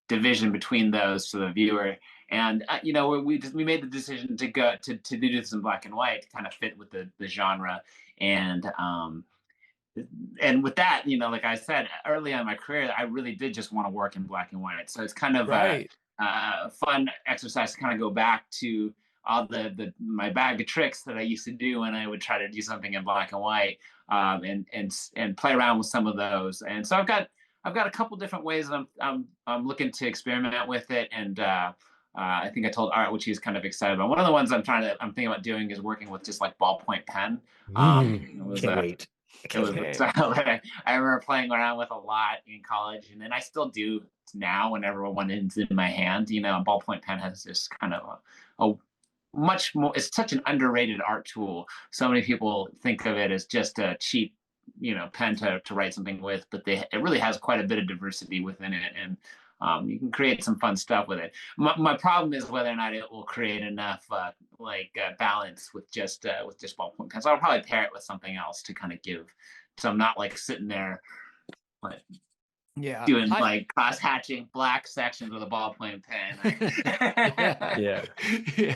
division between those to the viewer. And we made the decision to go to do this in black and white to kind of fit with the genre. And and with that, like I said early on in my career, I really did just want to work in black and white. So it's kind of Right. a fun exercise to kind of go back to all my bag of tricks that I used to do when I would try to do something in black and white, and play around with some of those. And so I've got a couple different ways I'm looking to experiment with it, and I think I told Art, which he's kind of excited about. One of the ones I'm thinking about doing is working with just like ballpoint pen. It was Can't wait. I it can't was wait. Okay. so I remember playing around with a lot in college, and then I still do now whenever one is in my hand. A ballpoint pen has this kind of a much more. It's such an underrated art tool. So many people think of it as just a cheap, pen to write something with, but it really has quite a bit of diversity within it, and you can create some fun stuff with it. My problem is whether or not it will create enough balance with just ballpoint pens. So I'll probably pair it with something else to kind of give. So I'm not like sitting there like Yeah. doing I like cross hatching black sections with a ballpoint yeah. pen. Yeah. Yeah.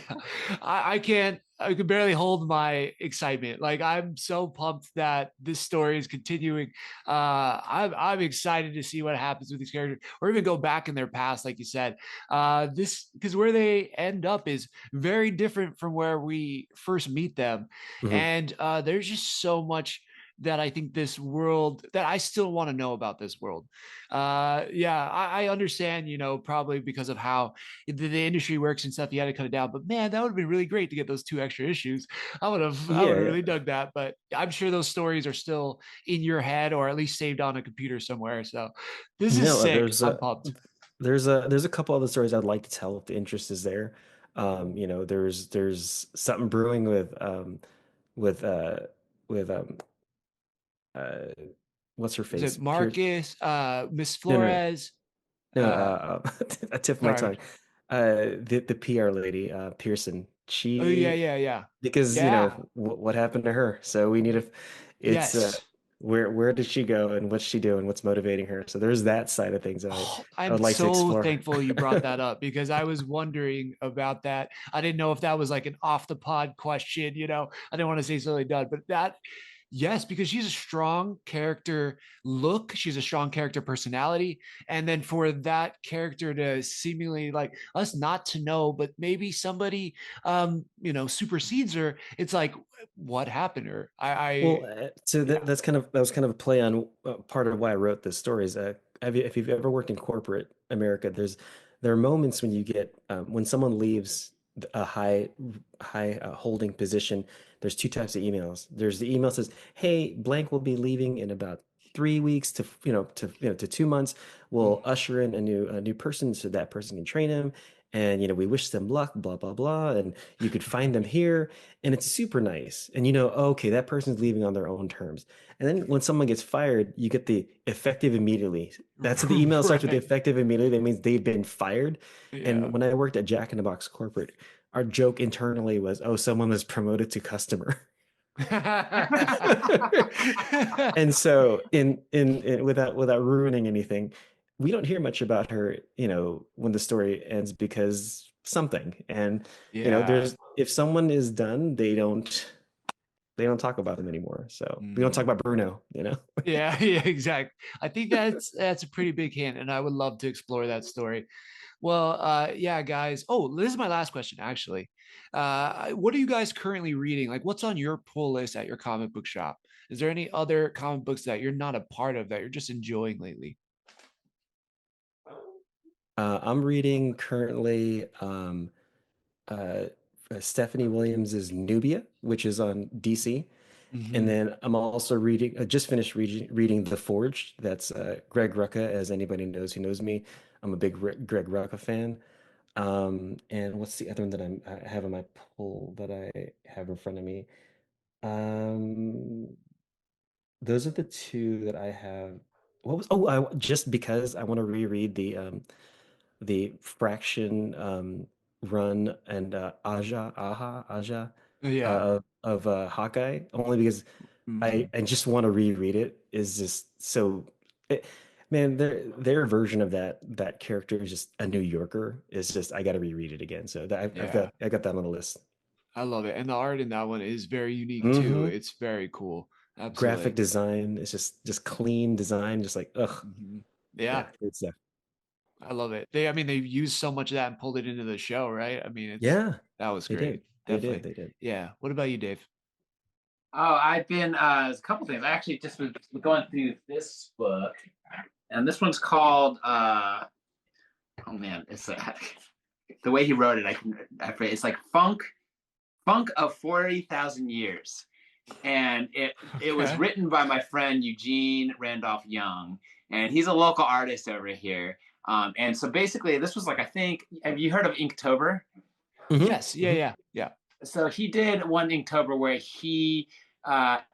I can barely hold my excitement. Like I'm so pumped that this story is continuing. I'm excited to see what happens with these characters, or even go back in their past, like you said. This because where they end up is very different from where we first meet them. Mhm. And there's just so much that I think this world that I still want to know about this world. Yeah, I understand, probably because of how the industry works and stuff, you had to cut it down. But man, that would have been really great to get those 2 extra issues. I would Yeah, have yeah. really dug that. But I'm sure those stories are still in your head or at least saved on a computer somewhere. So this is No, sick. I'm pumped. there's a couple other stories I'd like to tell if the interest is there. There's something brewing with with uh what's her Is it face? Marcus, Miss No, no, Flores? no, Uh, a tip of my sorry. tongue. The PR lady, Pearson. Oh yeah, She yeah, yeah, because yeah. what happened to her? So we need to. It's Yes. where did she go and what's she doing? What's motivating her? So there's that side of things Oh, I would I'm like to so explore. thankful you brought that up because I was wondering about that. I didn't know if that was like an off the pod question, I didn't want to say something done, but yes, because she's a strong character look, she's a strong character personality. And then for that character to seemingly like us not to know, but maybe somebody, supersedes her, it's like, what happened to her? Well, so Yeah. that was kind of a play on part of why I wrote this story. Is if you've ever worked in corporate America, there are moments when you get when someone leaves a high holding position. There's two types of emails. There's the email that says, "Hey, blank will be leaving in about 3 weeks to to 2 months. We'll usher in a new person so that person can train him, and we wish them luck. Blah blah blah. And you could find them here." And it's super nice. And okay, that person's leaving on their own terms. And then when someone gets fired, you get the effective immediately. That's the email starts with the Right. effective immediately. That means they've been fired. Yeah. And when I worked at Jack in the Box Corporate, our joke internally was, "Oh, someone was promoted to customer." And so without ruining anything, we don't hear much about her, when the story ends because something. And Yeah. there's if someone is done, they don't talk about them anymore. So we don't talk Mm. about Bruno. Yeah, yeah, exactly. I think that's a pretty big hint, and I would love to explore that story. Well, yeah, guys. Oh, this is my last question, actually. What are you guys currently reading? Like, what's on your pull list at your comic book shop? Is there any other comic books that you're not a part of that you're just enjoying lately? I'm reading currently uh, Stephanie Williams's Nubia, which is on DC. And Mhm. then I'm also reading, I just finished reading The Forge. That's Greg Rucka, as anybody knows who knows me. I'm a big Greg Rucka fan. And what's the other one that I have on my pull that I have in front of me? Um, those are the two that I have. What was, oh, just because I want to reread the Fraction run and Aja Yeah. of Hawkeye, only because Mhm. I just want to reread it. Is just so it, man, their version of that character is just a New Yorker. Is just I got to reread it again. So that Yeah. I got that on the list. I love it. And the art in that one is very unique too. Hmm. It's very cool. Graphic Absolutely. design is just clean design, just like ugh, Mhm. Yeah. yeah, good stuff. I love it. I mean, they used so much of that and pulled it into the show, right? I mean, Yeah, that was they great. did. They did. Definitely. They did. Yeah. What about you, Dave? Oh, I've been a couple things. I actually just was going through this book, and this one's called oh man, it's the way he wrote it. I forget. It's like Funk of 40,000 Years, and it was Okay. written by my friend Eugene Randolph Young, and he's a local artist over here. And so basically, this was like, I think, have you heard of Inktober? Hmm. Yes. Yeah. Hmm. Yeah. Yeah. So he did one Inktober where he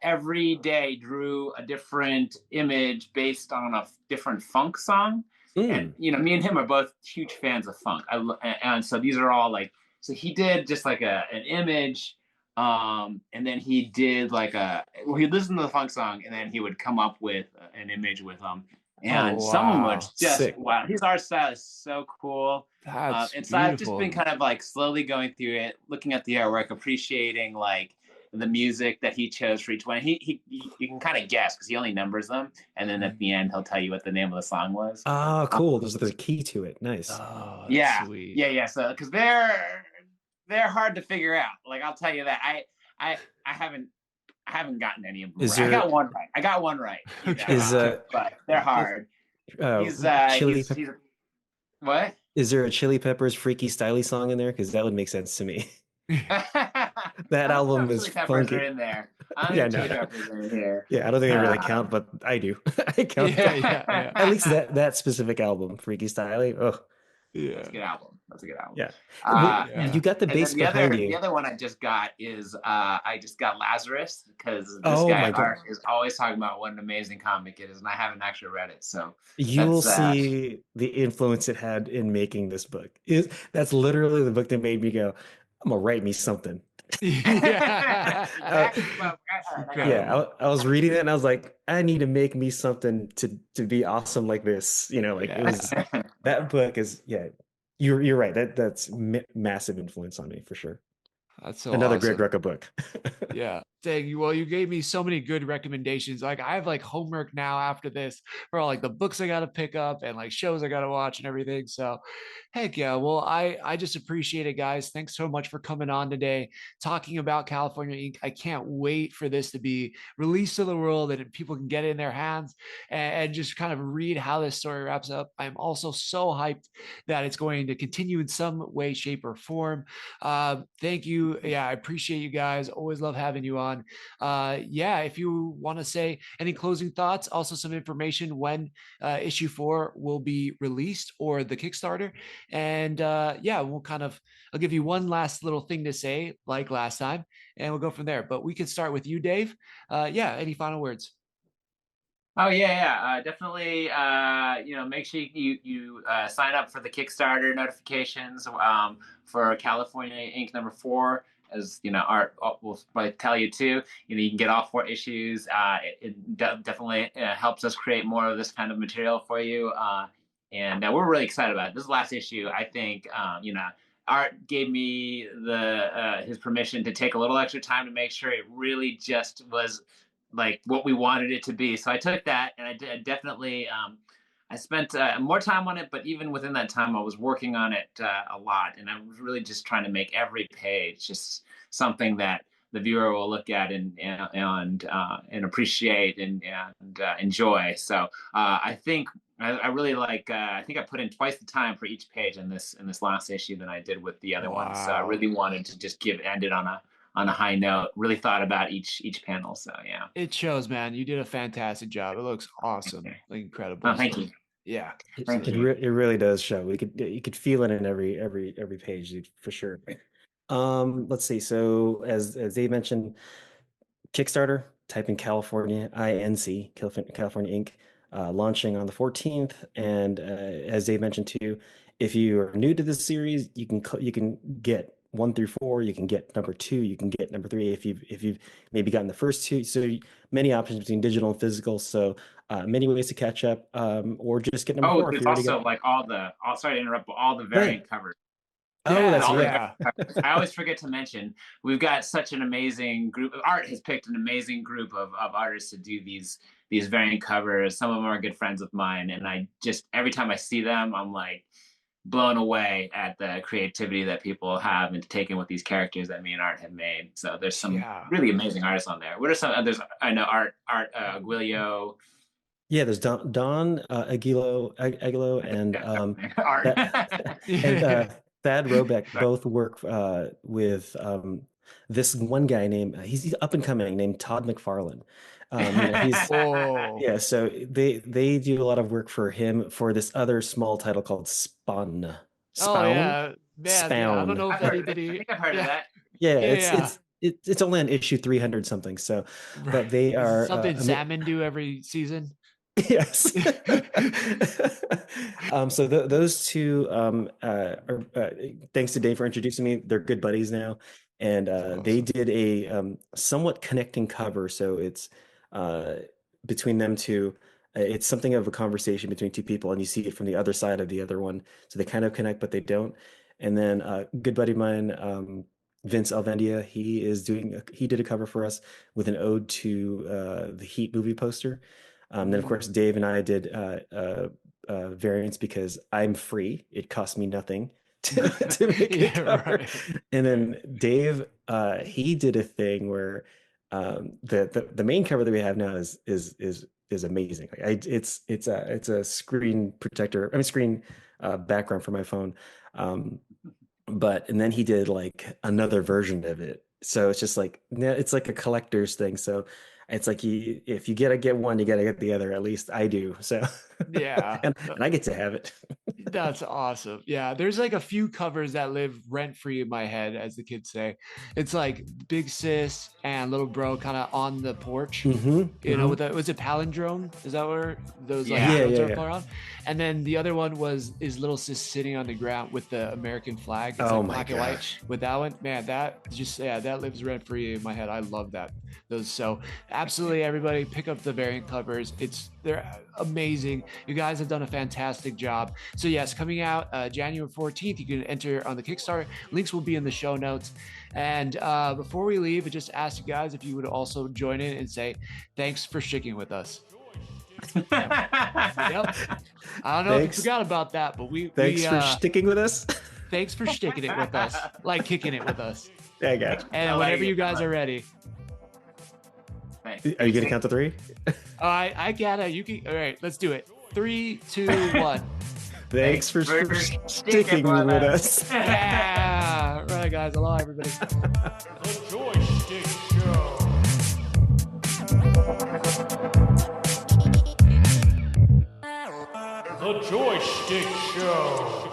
every day drew a different image based on a different funk song. And Mm. me and him are both huge fans of funk. And so these are all like, so he did just like an image, and then he did like well, he listened to the funk song, and then he would come up with an image with them. And Oh, some of them was wow. just Sick. wow. His art style is so cool. That's And so I've just been beautiful. kind of like slowly going through it, looking at the artwork, appreciating like the music that he chose for each one. You can kind of guess because he only numbers them, and then at Mhm. the end he'll tell you what the name of the song was. Ah, Um, cool. There's a key to it. Nice. Oh, that's yeah, sweet. yeah. So because they're hard to figure out. Like I'll tell you that I I haven't I haven't gotten any of them Is right. I there got one right. I got one right. Okay. Okay. But they're is, hard. uh He's chili he's what? is there a Chili Peppers Freaky Styly song in there? Because that would make sense to me. I That don't know album if is Chili Peppers are funky. in there. I don't Yeah, think no. Chili Peppers are in here. Yeah, I don't think I really Uh, count, but I do. I count Yeah. that. Yeah. Yeah. At least that specific album, Freaky Styly. Oh, that's Yeah. a good album. That's a good album. yeah. Wait, And you Yeah. got the and bass then behind the you. other one I just got is I just got Lazarus because this Oh guy my God. Art is always talking about what an amazing comic it is, and I haven't actually read it. So You'll that's see the influence it had in making this book. That's literally the book that made me go, I'm gonna write me something. Uh, exactly. Well, all right, I got Okay. one. yeah, I was reading it and I was like, I need to make me something to be awesome like this. Like it Yeah. was that book is yeah. You're right. That's massive influence on me for sure. That's so Another Greg awesome. Rucka book. Yeah. Dang you. Well, you gave me so many good recommendations. Like I have like homework now after this for all like the books I gotta pick up and like shows I gotta watch and everything. So heck yeah. Well, I just appreciate it, guys. Thanks so much for coming on today, talking about California Ink. I can't wait for this to be released to the world and people can get it in their hands and just kind of read how this story wraps up. I'm also so hyped that it's going to continue in some way, shape, or form. Thank you. Yeah, I appreciate you guys. Always love having you on. Yeah, if you want to say any closing thoughts, also some information when issue 4 will be released or the Kickstarter. And yeah, I'll give you one last little thing to say, like last time, and we'll go from there. But we can start with you, Dave. Yeah, any final words? Oh yeah. Definitely. Make sure you sign up for the Kickstarter notifications for California Ink #4. As Art will probably tell you too. You can get all 4 issues. It definitely helps us create more of this kind of material for you, and we're really excited about it. This last issue, I think, Art gave me his permission to take a little extra time to make sure it really just was like what we wanted it to be. So I took that and I definitely I spent more time on it, but even within that time, I was working on it a lot, and I was really just trying to make every page just something that the viewer will look at and appreciate and enjoy. So I think I really like. I think I put in twice the time for each page in this last issue than I did with the other one. So I Wow. really wanted to just end it on on a high note. Really thought about each panel. So yeah, it shows, man. You did a fantastic job. It looks awesome, like incredible. Oh, thank you. Yeah, it really does show. You could feel it in every page for sure. Let's see. So as Dave mentioned, Kickstarter, type in California, INC, California Inc., launching on the 14th. And as Dave mentioned too, if you are new to this series, you can get 1 through 4. You can get number 2. You can get number 3 if you've maybe gotten the first 2. So many options between digital and physical. So many ways to catch up, or just get number 4. There's also like sorry to interrupt, but all the variant covers. Oh, yeah, that's right. Yeah. I always forget to mention, we've got such an amazing group. Art has picked an amazing group of artists to do these variant covers. Some of them are good friends of mine, and I just, every time I see them, I'm like blown away at the creativity that people have and taken with these characters that me and Art have made. So there's some really amazing artists on there. What are some others? I know Art Aguilio. Yeah, there's Don Aguilo, and Art. and Thad Robeck both work with this one guy named he's up and coming named Todd McFarlane. Yeah, so they do a lot of work for him for this other small title called Spawn. Oh yeah, man. Yeah, I don't know if anybody. I think I've heard of that. Yeah, it's only on issue 300 something. So, but they are something Salmon do every season. Yes. So those two are thanks to Dave for introducing me. They're good buddies now, and awesome. They did a somewhat connecting cover. So it's between them two. It's something of a conversation between two people, and you see it from the other side of the other one. So they kind of connect, but they don't. And then good buddy of mine, Vince Alvendia, he did a cover for us with an ode to the Heat movie poster. Then of course Dave and I did variants because I'm free. It cost me nothing to make a cover. Right. And then Dave, he did a thing where the main cover that we have now is amazing. Like it's a screen protector. Screen background for my phone. And then he did like another version of it. So it's just like it's like a collector's thing. So it's like if you get one, you gotta get the other. At least I do. So yeah, and I get to have it. That's awesome. Yeah, there's like a few covers that live rent free in my head, as the kids say. It's like Big Sis and Little Bro kind of on the porch. You know, with was it palindrome? Is that where those like are around? And then the other one is Little Sis sitting on the ground with the American flag. It's like black and white with that one. Man, that lives rent free in my head. I love that. So absolutely everybody pick up the variant covers. They're amazing. You guys have done a fantastic job. So yes, coming out January 14th, you can enter on the Kickstarter. Links will be in the show notes. And before we leave, I just ask you guys if you would also join in and say thanks for sticking with us. Yep. I don't know if you forgot about that, but thanks for sticking with us. Thanks for sticking it with us, like kicking it with us. Yeah, I got you. And whenever you guys are ready. Are you gonna count to 3? I gotta. You can. All right, let's do it. 3, 2, 1. Thanks for sticking with us. Yeah. Right, guys. Hello, everybody. The JoySchtick Show. The JoySchtick Show.